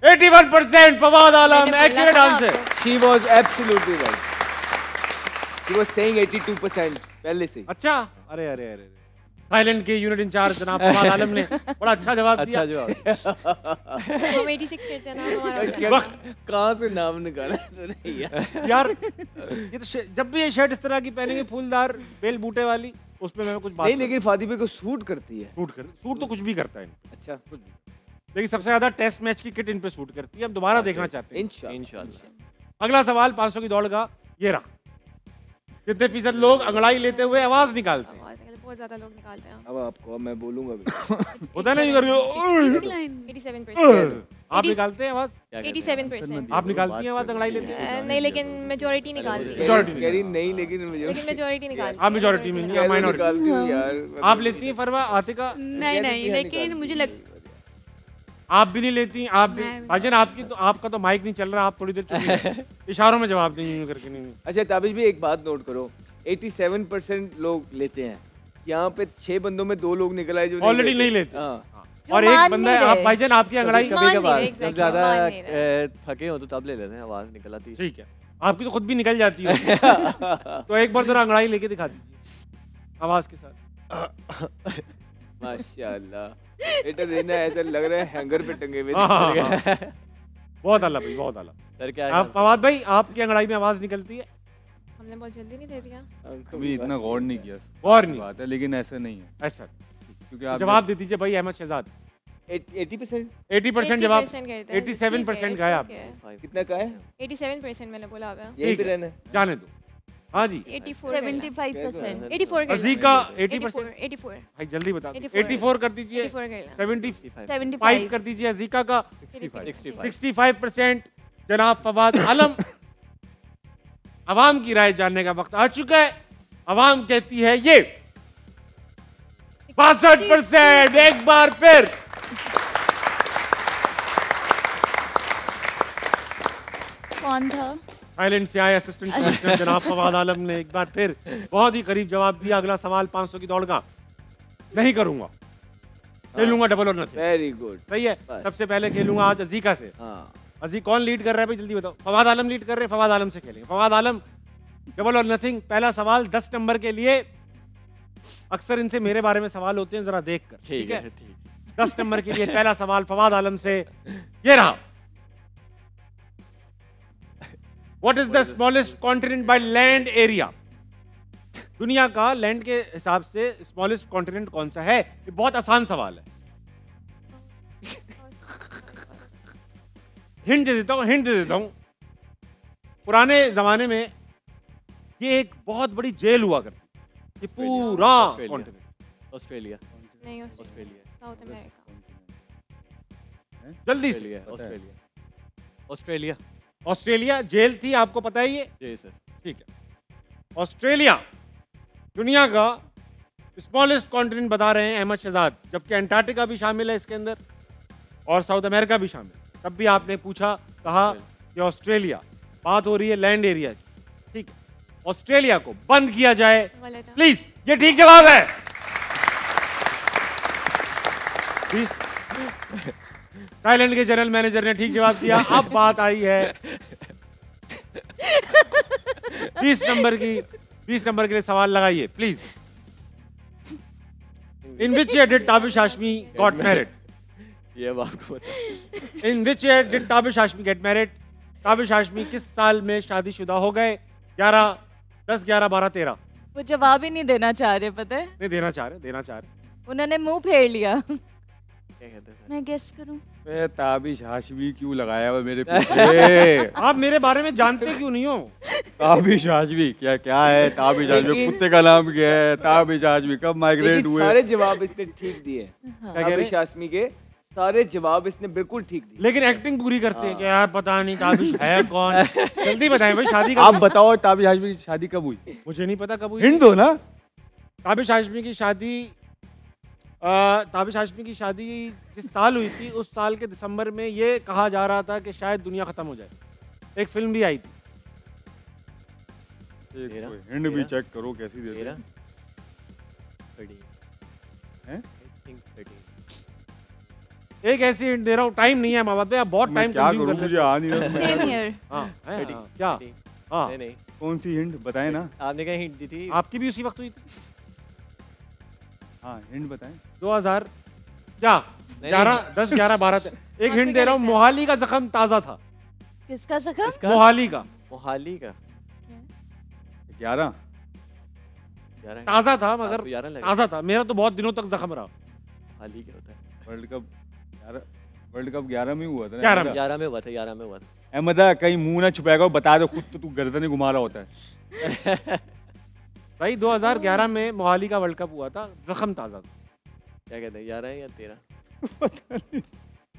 81% Fawad Alam accurate answer. She was absolutely right. She was saying 82% पहले से। अच्छा, अरे अरे अरे थाईलैंड के यूनिट इंचार्ज जनाब फवाद आलम ने बड़ा अच्छा जवाब दिया। अच्छा जवाब। हम 86 करते हैं ना, हमारा कहाँ से नाम निकाला तूने यार? ये तो जब भी ये शर्ट इस तरह की पहनेंगे फूलदार बेल बूटे वाली, उसमें मैं कुछ बात नहीं, लेकिन फातिमा को सूट करती है। सूट तो कुछ भी करता है। अच्छा, कुछ भी, लेकिन सबसे ज्यादा टेस्ट मैच की किट इन पे सूट करती है। अब दोबारा देखना चाहते हैं इंशाल्लाह। अगला सवाल 500 की दौड़ का ये रहा। कितने फीसद लोग अंगड़ाई लेते हुए आवाज निकालते हैं? बहुत ज्यादा लोग निकालते हैं। अब आपको मैं बोलूंगा भी। होता नहीं कर 87%। आप निकालते हैं आवाज? 87%। आप निकालती हैं आवाज अंगड़ाई लेते हैं? नहीं, लेकिन मेजॉरिटी निकालती है। मेजॉरिटी नहीं, लेकिन मेजॉरिटी निकालती है। आप मेजॉरिटी में नहीं, माइनॉरिटी निकालती हूँ यार। आप लेती हैं फरवा, आतिका? नहीं, लेकिन मुझे लग आप भी नहीं लेती? आप भी भाईजान, आपकी तो, आपका तो माइक नहीं चल रहा, आप थोड़ी देर चुप रहिए। इशारों में जवाब देंगे करके नहीं। अच्छा ताबिश भी एक बात नोट करो, 87% लोग लेते हैं। यहाँ पे 6 बंदों में 2 लोग निकल आए जो ऑलरेडी नहीं लेते। हाँ। और एक बंदा है, आप भाईजान आपकी अंगड़ाई जब ज्यादा थके हो तो तब ले लेते हैं, आवाज निकल आती है। ठीक है, आपकी तो खुद भी निकल जाती है। तो एक बार जरा अंगड़ाई लेके दिखा दीजिए आवाज के साथ। माशाल्लाह, बेटा देना ऐसा लग रहा है हैंगर पे टंगे हुए। बहुत आला भाई, बहुत आला। सर क्या आप फवाद भाई, आपकी अंगड़ाई में आवाज निकलती है? हमने बहुत जल्दी नहीं दे दिया। कभी इतना गौर नहीं किया। गौर नहीं बात है, लेकिन ऐसा नहीं है। ऐसा क्योंकि आप जवाब दे दीजिए भाई अहमद शहजाद। 80% जवाब 87% का है। आप कितना का है? 87% मैंने बोला है। यही पे रहना है, जाने दो। हाँ जी, 75%। 84 अजीका 80%। 84 भाई जल्दी बता दो। 84 कर दीजिए। 75 कर दीजिए अजीका का। 65% जनाब फवाद आलम। अवाम की राय जानने का वक्त आ चुका है। अवाम कहती है ये 62%। एक बार फिर कौन था? थाईलैंड से आए असिस्टेंट कमिश्नर जनाब फवाद आलम ने एक बार फिर बहुत ही करीब जवाब दिया। अगला सवाल 500 की दौड़ का नहीं करूंगा, खेलूंगा डबल और नथिंग। वेरी गुड, सही है। सबसे पहले खेलूंगा आज अजीका से। अजी कौन लीड कर रहा है भाई, जल्दी बताओ। फवाद आलम लीड कर रहे हैं, फवाद आलम से खेलेंगे। फवाद आलम डबल और नथिंग। पहला सवाल 10 नंबर के लिए। अक्सर इनसे मेरे बारे में सवाल होते हैं, जरा देख कर। ठीक है, 10 नंबर के लिए पहला सवाल फवाद आलम से ये रहा। What is the smallest continent by land area? दुनिया का लैंड के हिसाब से स्मॉलेस्ट कॉन्टिनेंट कौन सा है? ये बहुत आसान सवाल है। हिंट दे देता हूं। पुराने जमाने में ये एक बहुत बड़ी जेल हुआ करती, ये पूरा कॉन्टिनेंट। ऑस्ट्रेलिया। नहीं, ऑस्ट्रेलिया। South America. जल्दी से। ऑस्ट्रेलिया जेल थी, आपको पता है ये? जी सर। ठीक है, ऑस्ट्रेलिया दुनिया का स्मॉलेस्ट कॉन्टिनेंट बता रहे हैं अहमद शहजाद, जबकि अंटार्कटिका भी शामिल है इसके अंदर और साउथ अमेरिका भी शामिल। तब भी आपने पूछा, कहा कि ऑस्ट्रेलिया। बात हो रही है लैंड एरिया की। ठीक है, ऑस्ट्रेलिया को बंद किया जाए प्लीज। ये ठीक जवाब है। थाईलैंड के जनरल मैनेजर ने ठीक जवाब दिया। अब बात आई है 20 नंबर के लिए सवाल लगाइए please. In which year did Tabish Hashmi got married? ये अब आपको पता। In which year did Tabish Hashmi get married? Tabish Hashmi किस साल में शादीशुदा हो गए? 11, 10, 11, 12, 13। वो जवाब ही नहीं देना चाह रहे, पता है? नहीं देना चाह रहे। उन्होंने मुंह फेर लिया। क्या कहते हैं? मैं गेस करूं? ताबिश हाशमी क्यों लगाया हुआ मेरे पीछे? आप मेरे बारे में जानते क्यों नहीं हो? ताबिश हाशमी क्या है? ताबिश हाशमी कुत्ते का नाम क्या है? ताबिश हाशमी कब माइग्रेट हुए? सारे जवाब इसने ठीक दिए। हाँ। ताबिश हाशमी के सारे जवाब इसने बिल्कुल ठीक दिए। लेकिन एक्टिंग पूरी करते हैं कि यार पता नहीं ताबिश है कौन। जल्दी बताएं भाई, शादी आप बताओ ताबिश हाशमी की शादी कब हुई? मुझे नहीं पता कब हुई। हिंट दो ना। ताबिश हाशमी की शादी जिस साल हुई थी उस साल के दिसंबर में ये कहा जा रहा था कि शायद दुनिया खत्म हो जाए। एक फिल्म भी आई थी। हिंट भी चेक करो कैसी दे रहे हैं। एक ऐसी हिंट दे रहा हूँ, टाइम नहीं है माँ बाप, आप बहुत टाइम कंज्यूम कर मुझे आ नहीं रहा। Same year. क्या? हाँ नहीं कौन सी हिंट बताएं ना। आपने क्या हिंट दी थी? आपकी भी उसी वक्त हुई थी। हाँ हिंट बताएं। 2000 क्या 11, 10, 11, 12। एक हिंट दे रहा हूँ, मोहाली का जख्म ताजा था। किसका जख्म? मोहाली का 11 ताजा था, मगर 11 लगा। ताजा था। मेरा तो बहुत दिनों तक जख्म रहा। मोहाली क्या होता है? वर्ल्ड कप 11 में हुआ था ना? 11 में हुआ था। 11 में हुआ था। अहमदा कहीं मुंह ना छुपाएगा, बता दो खुद तो तू गर्दन ही घुमा रहा होता है। भाई 2011 में मोहाली का वर्ल्ड कप हुआ था, जख्म ताजा था। क्या कहते हैं, 11 या 13?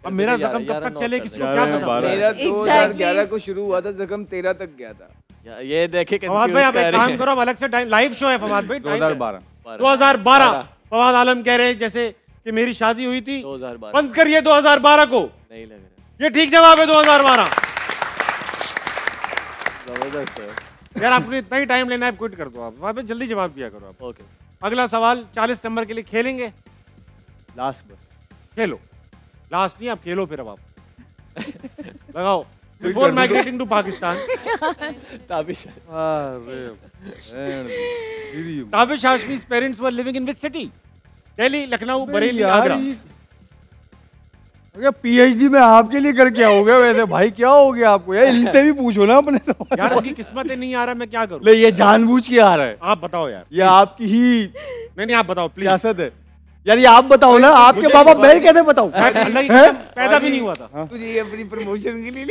अब मेरा जख्म कब तक चले किसी को क्या पता। मेरा 2011 को शुरू हुआ था, जख्म 13 तक गया था। ये देखे फवाद भाई, आप एक काम करो, अब अलग से टाइम, लाइव शो है फवाद भाई। 2012 फवाद आलम कह रहे हैं जैसे कि मेरी शादी हुई थी 2012। बंद करिए 2012 को। नहीं लग रहा। ये ठीक जवाब है 2012। जबरदस्त है यार, आपको इतना ही टाइम लेना है, क्विट कर दो आप। वहाँ पे जल्दी जवाब दिया करो आप। ओके। अगला सवाल 40 नंबर के लिए खेलेंगे? लास्ट बस खेलो। लास्ट नहीं, आप खेलो फिर। अब आप लगाओ। Before migrating to Pakistan, Tabish Hashmi's parents were living in which city? Delhi, Lucknow, Bareilly, Agra. अगर पीएचडी में आपके लिए करके आओगे वैसे भाई, क्या हो गया आपको यार? इनसे भी पूछो ना अपने। तो यार उनकी किस्मत नहीं आ रहा, मैं क्या करूं? ले ये जानबूझ के आ रहा है। आप बताओ यार। ये आपकी ही नहीं, आप बताओ प्लीज। सियासत है यार, ये आप बताओ ना। आपके बाबा मैं कैसे बताऊं? अल्लाह की कसम पैदा भी नहीं हुआ था। तुझे ये अपनी प्रमोशन के लिए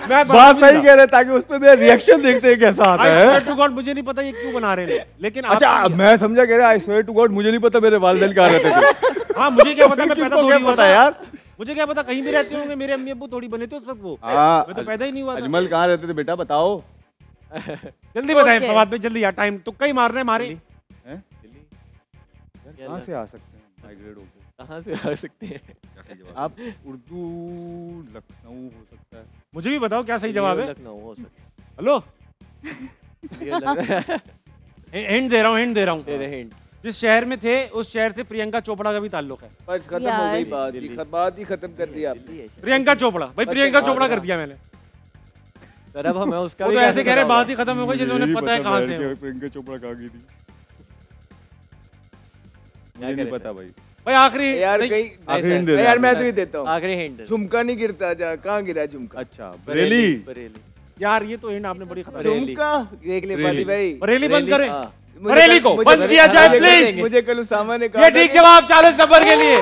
मैं बात सही कह रहे, ताकि उस पे मेरा रिएक्शन देखते हैं कैसा आता है। I swear to God, मुझे नहीं पता ये क्यों बना रहे हैं, लेकिन अच्छा मैं समझा कह रहे आई स्वेयर टू गॉड, मुझे नहीं पता मेरे वालिदैन कहाँ रहते थे। हाँ मुझे क्या पता, मैं पैदा थोड़ी हुआ था यार। मुझे क्या पता, कहीं भी रहते होंगे। मेरे अम्मी अब्बू थोड़ी बने थे उस वक्त, वो मैं तो पैदा ही नहीं हुआ था। अजमल कहाँ रहते थे बेटा, बताओ जल्दी बताएं फवाद भाई, जल्दी यार, टाइम तुक्का ही मार रहे हैं हमारे। कहाँ से आ सकते हैं माइग्रेट होकर? कहाँ से आ सकते हैं आप? उर्दू लखनऊ हो सकता है। मुझे भी बताओ क्या सही जवाब है। लखनऊ हो सकता है। हेलो, हिंट दे रहा हूँ। तेरे हिंट। जिस शहर में थे उस शहर से प्रियंका चोपड़ा का भी ताल्लुक है। बस खत्म हो गई बात ही खत्म कर दी आपने। प्रियंका चोपड़ा भाई, प्रियंका चोपड़ा कर दिया मैंने। सर अब हमें उसका वो तो ऐसे कह रहे बात ही खत्म हो गई, जैसे उन्हें पता है कहाँ से है। प्रियंका चोपड़ा कहाँ गई थी, मुझे नहीं पता भाई। भाई आखिरी यार कहीं यार मैं तो ही देता हूँ। आखिरी हिंट। झुमका नहीं गिरता, जा कहाँ गिरा झुमका? अच्छा बरेली। यार ये तो हिंट आपने बड़ी खतरनाक। झुमका देख ले पाली भाई। बरेली बंद करें, बरेली को बंद किया जाए प्लीज। मुझे कल उसामा ने कहा ये ठीक जवाब 40 नंबर के लिए।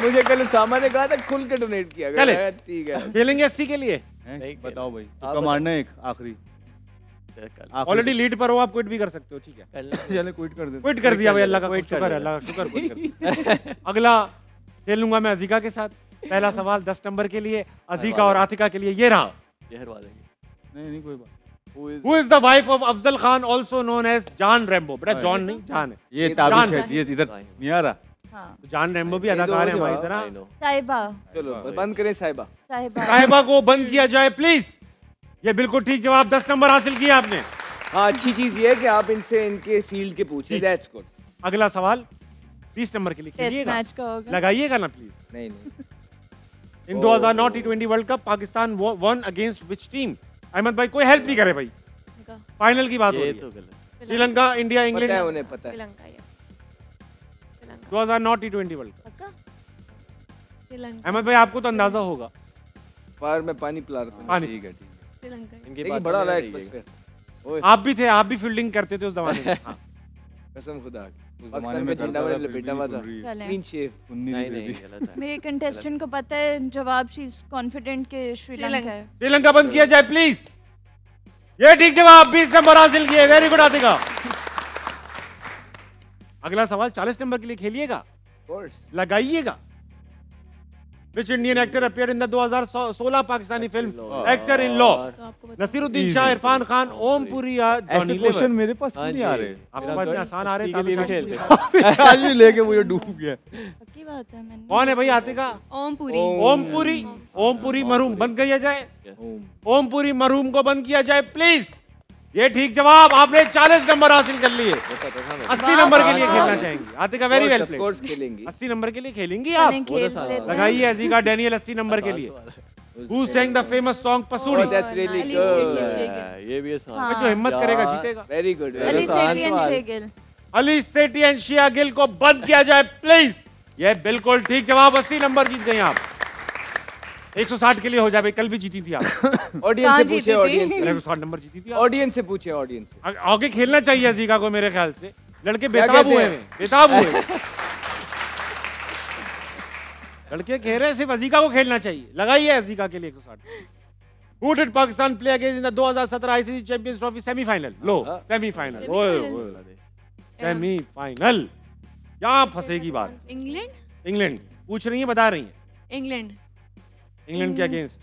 मुझे कल उसामा ने कहा था खुल के डोनेट किया गया। ठीक है, खेलेंगे 80 के लिए। बताओ भाई, तो मारना है एक आखिरी। ऑलरेडी लीड पर हो आप, क्विट भी कर सकते हो। ठीक है चले क्विट कर दे। क्विट कर दिया भाई, अल्लाह का शुक्र है, अल्लाह का शुक्र कर। अगला खेलूंगा मैं अजीका के साथ। पहला सवाल 10 नंबर के लिए अजीका और आतिका के लिए ये रहा। नहीं कोई बात। Who is the wife of Afzal Khan, also known as John Rambo? बेटा जॉन नहीं, जान है। ये ताबिश है, ये इधर नहीं आ रहा। हाँ। जॉन रैम्बो भी अदाकार है हमारी तरह। साहिबा, चलो बंद करें साहिबा। साहिबा को बंद किया जाए प्लीज। ये बिल्कुल ठीक जवाब, 10 नंबर हासिल किया आपने। हाँ अच्छी चीज ये है कि आप इनसे इनके फील्ड के पूछे। That's good. अगला सवाल 20 नंबर के लिए खेलिएगा, लगाइएगा ना प्लीज। नहीं in 2009 T20 world cup Pakistan won against which team? Ahmad भाई कोई हेल्प नहीं करे भाई, फाइनल की बात हो रही है। श्रीलंका, इंडिया, इंग्लैंड, उन्हें पता है। 2009 T20 वर्ल्ड कप। अहमद भाई आपको तो अंदाजा होगा। बाहर में पानी पिला रहा था। पानी, ठीक है इनके लेकिन बड़ा रहा है। आप भी थे, आप भी फील्डिंग करते थे उस जमाने में। हाँ। कसम खुदा उस जमाने में झंडा वाले लपेटा हुआ था, चलें। Clean shave. मेरे कंटेस्टेंट को पता है जवाब, शी इज कॉन्फिडेंट के श्रीलंका है। श्रीलंका बंद किया जाए प्लीज। ये ठीक जवाब, 20 नंबर हासिल किए, वेरी गुड आतिका। अगला सवाल 40 नंबर के लिए खेलिएगा, लगाइएगा। Which Indian actor appeared in the 2016 Pakistani film actor in law? Naseeruddin Shah, Irrfan Khan, Om Puri या जॉनी लीवर? क्वेश्चन मेरे पास नहीं आ रहे, आपके पास आसान आ रहे आज भी लेके मुझे डूब गया। पक्की बात है। मैंने कौन है भाई आतिका? ओम पुरी। ओम पुरी, ओम पुरी मरहूम बंद किया जाए। ओम पुरी मरहूम को बंद किया जाए प्लीज। ये ठीक जवाब, आपने 40 नंबर हासिल कर लिए। 80 नंबर के लिए खेलना चाहेंगे Atika, very well played. 80 number के लिए खेलेंगी आप, लगाइए अजीका डैनियल 80 नंबर के लिए। Who sang the famous song पसूड़ी? That's really good. ये भी आसान। जो हिम्मत करेगा जीतेगा। Very good. Ali Sethi and Shae Gill. Ali Sethi and Shae Gill को बंद किया जाए प्लीज। ये बिल्कुल ठीक जवाब, 80 नंबर जीत गए आप। 160 के लिए हो जाए, कल भी जीती थी आप। ऑडियंस से पूछे, ऑडियंस 160 नंबर जीती थी। ऑडियंस से पूछे, ऑडियंस से। आगे खेलना चाहिए अजीका को मेरे ख्याल से, लड़के बेताब हुए हैं, बेताब हुए। लड़के खेल रहे, सिर्फ अजीका को खेलना चाहिए, लगाइए अजीका के लिए 160। Who did Pakistan play against in the 2017 ICC Champions Trophy semi-final? Low, semi-final। Semifinal, यहाँ फंसेगी बात। इंग्लैंड। इंग्लैंड पूछ रही है, बता रही है। इंग्लैंड। इंग्लैंड के अगेंस्ट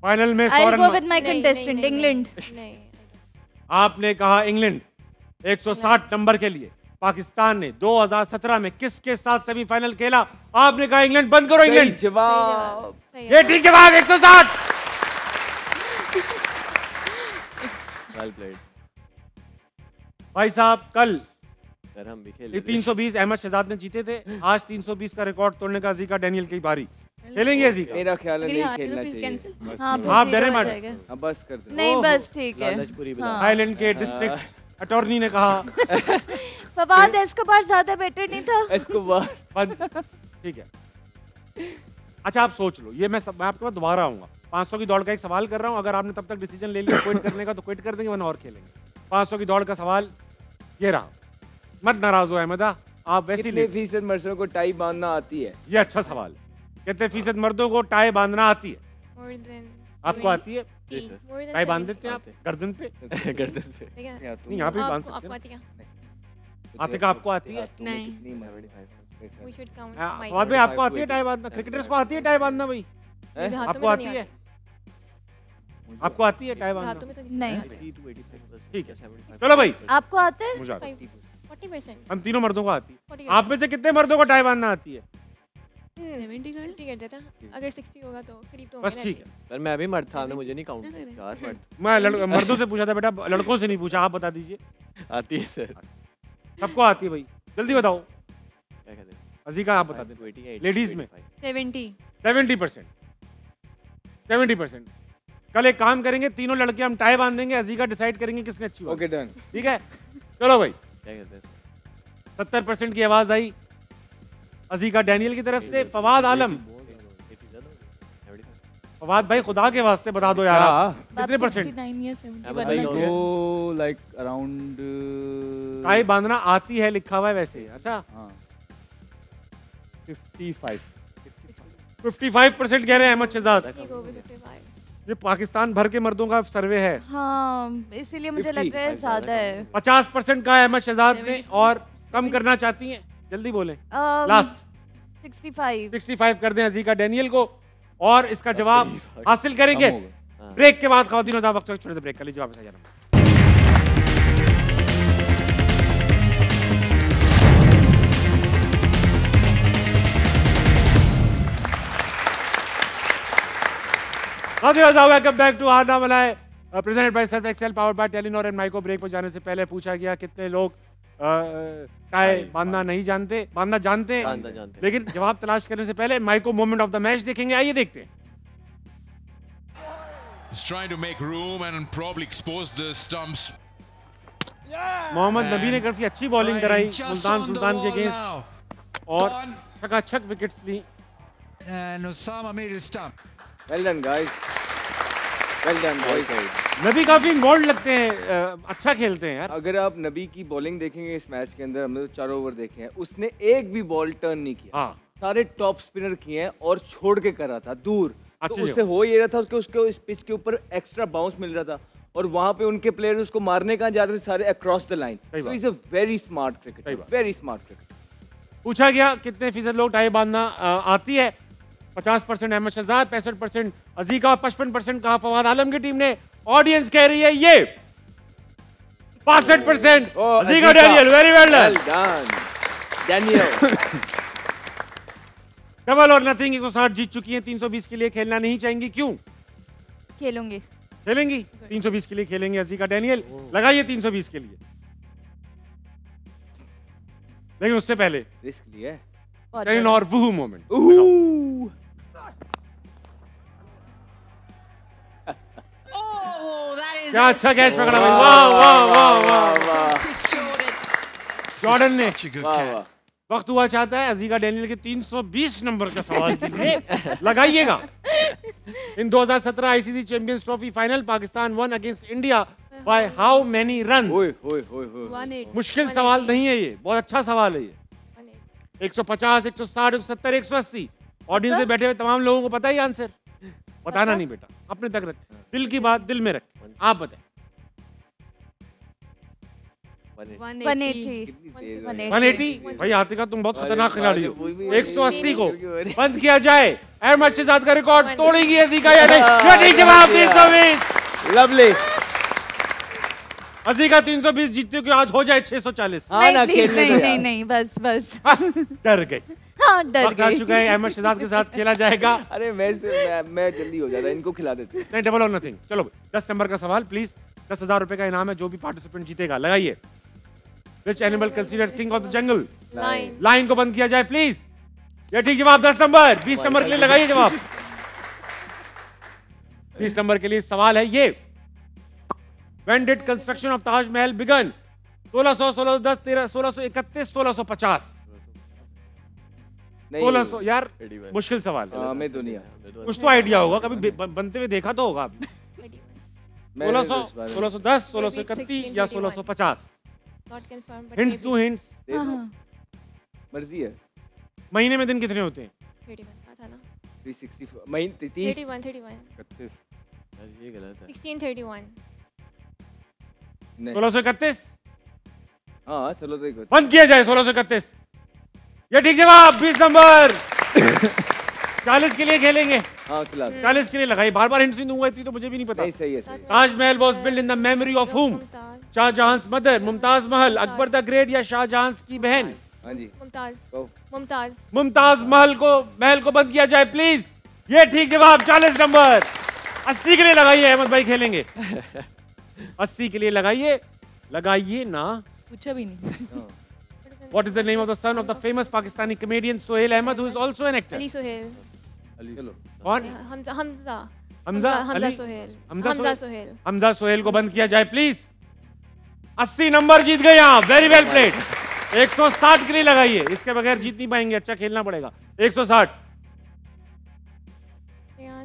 फाइनल में I'll go with my contestant, England. आपने कहा इंग्लैंड। 160 नंबर के लिए पाकिस्तान ने 2017 में किसके साथ सेमीफाइनल खेला? आपने कहा इंग्लैंड, बंद करो इंग्लैंड। जवाब, ये ठीक जवाब, 160। वेल प्लेड भाई साहब, कल सर हम भी खेले 320 अहमद शहजाद ने जीते थे, आज 320 का रिकॉर्ड तोड़ने का अजीका डैनियल की बारी। खेलेंगे अजीका? मेरा ख्याल है नहीं खेलना चाहिए। आप डरे मत, बस कर दो। नहीं बस ठीक है। थाईलैंड के डिस्ट्रिक्ट अटॉर्नी ने कहा फवाद एस्कोबार ज्यादा बेटर नहीं था? एस्कोबार बंद, ठीक है। अच्छा आप सोच लो, ये मैं आपके पास दोबारा आऊंगा। 500 की दौड़ का एक सवाल कर रहा हूँ, अगर आपने तब तक डिसीजन ले लिया क्विट करने का तो क्विट कर देंगे, वरना और खेलेंगे। 500 की दौड़ का सवाल ये रहा, मत नाराज हो अहमद, आप वैसे कितने फीसद मर्दों को टाई बांधना आती है? ये अच्छा सवाल। कितने फीसद मर्दों को टाई बांधना आती है? आपको आती है? टाई बांध देते हैं आप गर्दन पे? गर्दन पे नहीं, यहाँ पे भी बांध सकते हैं। आतिका आपको आती है? नहीं। फवाद भाई आपको आती है टाई बांधना? क्रिकेटर्स को आती है टाई बांधना भाई? आपको आती है? आपको आती है टाई बांधना? नहीं। ठीक है, चलो भाई। आपको आते हैं? मुझे आती है। 40%। हम तीनों मर्दों को आती है। आप में से कितने मर्दों को टाई बांधना आती है? 70 कर देता, अगर 60 होगा तो करीब तो बस ठीक है। पर मैं भी मर्द था, आपने मुझे नहीं काउंट किया। 4 मर्द। मैं मर्दों से पूछा था बेटा, लड़कों से नहीं पूछा, आप बता दीजिए। आती है सर, सबको आती है भाई, जल्दी बताओ। क्या कहते हैं? अजीका आप बता दें। लेडीज में 70%। 70%। कल एक काम करेंगे, तीनों लड़के हम टाई बांध देंगे, अजीका डिसाइड करेंगे किसने अच्छी बात। ओके डन, ठीक है, चलो भाई। क्या कहते हैं? 70% की आवाज आई अजीका डैनियल की तरफ से। फवाद आलम, फवाद भाई खुदा के वास्ते बता दो यार, आप कितने परसेंट? लाइक अराउंड टाई बांधना आती है लिखा हुआ है वैसे। अच्छा, 55% कह रहे हैं अहमद शहजाद। ये पाकिस्तान भर के मर्दों का सर्वे है। हाँ, इसीलिए मुझे लग रहा है ज्यादा है। 50% का अहमद शहजाद ने, और कम करना चाहती हैं? जल्दी बोले। लास्ट 65 कर दें अजीका डैनियल को, और इसका जवाब हासिल करेंगे ब्रेक के बाद। खातिन होता वक्त छोटे ब्रेक कर लीजिए, वापस आ जाना। वेलकम बैक टू आना बनाए presented by self Excel powered by Telenor and Mico. Break पर जाने से पहले पूछा गया कितने लोग टाई बांधना नहीं जानते, बांधना जानते हैं, लेकिन जवाब तलाश करने से पहले Mico moment of the match देखेंगे। आइए देखते हैं। He's trying to make room and probably expose the stumps. Mohammad नबी ने काफी अच्छी बॉलिंग कराई मुल्तान सुल्तान के अगेंस्ट और चकाचक विकेट्स ली। And Osama made his stump. Well done guys. Well done boys. नबी काफी इन्वॉल्व लगते हैं, अच्छा खेलते हैं यार। अगर आप नबी की बॉलिंग देखेंगे इस मैच के अंदर, हमने तो 4 ओवर देखे हैं, उसने एक भी बॉल टर्न नहीं किया। हाँ। सारे टॉप स्पिनर किए हैं और छोड़ के करा था दूर। तो अच्छी उससे हो ये रहा था कि उसको इस पिच के ऊपर एक्स्ट्रा बाउंस मिल रहा था और वहां पे उनके प्लेयर्स उसको मारने कहाँ जा रहे थे, सारे across the line. So is a very smart cricketer, very smart cricketer. पूछा गया कितने फीसद लोग टाई बांधना आती है। 50% अहमद शहजाद, 65% अजीका, 55% कहा फवाद आलम की टीम ने। ऑडियंस कह रही है ये 65%। Azika Daniel, very well done Daniel. Double और नथिंग 160 जीत चुकी हैं, 320 के लिए खेलना नहीं चाहेंगी, क्यों? खेलूंगी, खेलेंगी 320 के लिए खेलेंगे। अजीका डैनियल लगाइए 320 के लिए, लेकिन उससे पहले रिस्क लिया टेलीनॉर वूहू मोमेंट। क्या अच्छा कैच पकड़ा भाई, वाह वाह वाह वाह। जॉर्डन ने वक्त हुआ चाहता है अजीका डैनियल के 320 नंबर का सवाल कीजिए, लगाइएगा। इन 2017 ICC champions trophy final Pakistan won against India by how many run? मुश्किल सवाल नहीं है ये, बहुत अच्छा सवाल है ये। 150, 160, 170, 180। ऑडियंस में बैठे हुए तमाम लोगों को पता ही आंसर? बताना नहीं बेटा, अपने तक रख, दिल की बात दिल में रख। आप बताएं। 180 भाई आतिका तुम बहुत खतरनाक खिलाड़ी हो। 180 को बंद किया जाए, अहमद शहजाद का रिकॉर्ड तोड़ेगी अजीका या नहीं? ठीक जवाब 320। लवली। अजीका 320 जीतते हो कि आज हो जाए 640। नहीं बस डर गई। हाँ, डर गई। चुका है, अहमद शहजाद के साथ खेला जाएगा। अरे मैं जल्दी हो जाता, इनको खिला देते। नहीं, डबल और नथिंग। चलो 10 नंबर का सवाल प्लीज, 10,000 रुपए का इनाम है, जो भी पार्टिसिपेंट जीतेगा। लगाइए। Which animal considered king of the jungle? Line को बंद किया जाए प्लीज। ये ठीक जवाब 10 नंबर। 20 नंबर के लिए लगाइए जवाब। 20 नंबर के लिए सवाल है ये, When did construction of Taj Mahal begun? 1600, 1610, 13, 1631, 1650। 1600 यार मुश्किल सवाल है। हमें तो नहीं आया। कुछ तो आइडिया होगा, कभी बनते हुए देखा तो होगा। 1600, 1610, 1631 या 1650? हिंट्स दो, हिंट्स। मर्जी है। महीने में दिन कितने होते हैं? 364 महीने 30 31 ये गलत है। 1631 1631। हाँ चलो तो बंद किया जाए 1631। ये ठीक जवाब 20 नंबर। 40 के लिए खेलेंगे। हाँ 40 के लिए लगाई। बार बार हिंट्स नहीं दूंगा, इतनी तो मुझे भी नहीं पता। सही है। Taj Mahal was build in the memory of whom? Shah Jahan mother Mumtaz Mahal, Akbar the great या शाहजहां की बहन? हाँ जी मुमताज महल को बंद किया जाए प्लीज। ये ठीक जवाब 40 नंबर। 80 के लिए लगाइए, अहमद भाई खेलेंगे। 80 के लिए लगाइए ना, पूछा भी नहीं। What is the name of the son of the famous Pakistani comedian Sohail Ahmed, who is also an actor? Ali Sohail. कौन? हमजा सोहेल को बंद किया जाए प्लीज। 80 नंबर जीत गए यहाँ, वेरी वेल प्लेड। 160 के लिए लगाइए, इसके बगैर जीत नहीं पाएंगे, अच्छा खेलना पड़ेगा। 160।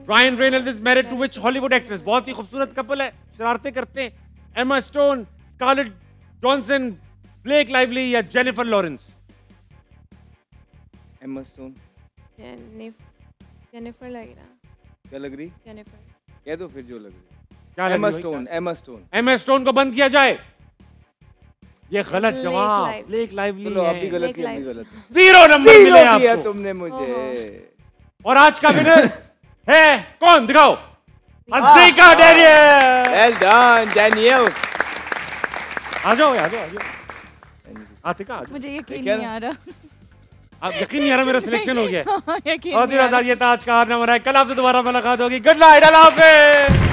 Ryan Reynolds is married to which Hollywood actress? बहुत ही खूबसूरत कपल है, शरारतें करते हैं। Emma Stone, Scarlett Johansson, Blake Lively या Jennifer Lawrence? Emma Stone. Jennifer लग रहा। क्या लग रही? जेनिफर। कह दो फिर जो लग रही। क्या एमा स्टोन। एमा स्टोन को बंद किया जाए। ये गलत जवाब, ब्लेक लाइवली है। आप भी गलत किया, आप भी गलत। 0 नंबर मिले आपको। तुमने मुझे। और आज का विनर है कौन? दिखाओ। अज़ीका डैनियल। Well done Daniel. आ जाओ। आतिका मुझे यकीन नहीं आ रहा। अब यकीन नहीं आ रहा, मेरा सिलेक्शन हो गया। यकीन और ये था आज का हारना मरा है। कल आपसे दोबारा मुलाकात होगी। गुड नाइट, अल्लाह हाफिज़।